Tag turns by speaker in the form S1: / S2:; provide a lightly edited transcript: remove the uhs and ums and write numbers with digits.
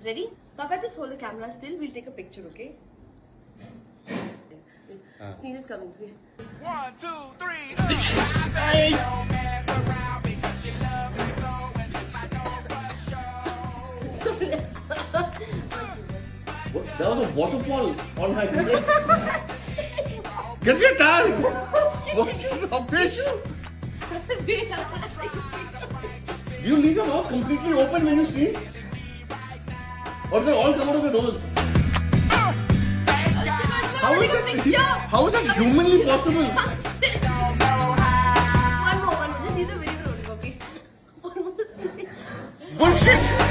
S1: Ready? Papa, just hold the camera still. We'll take a picture, okay? Sneeze is coming.
S2: 1, 2, 3.
S3: There was a waterfall on my head. Get your towel! What is rubbish? Do you leave your mouth completely open when you sneeze? Or do they all come out of your nose? How is that humanly possible?
S1: One more. Just see the video rolling, okay? One more.
S3: Bullshit!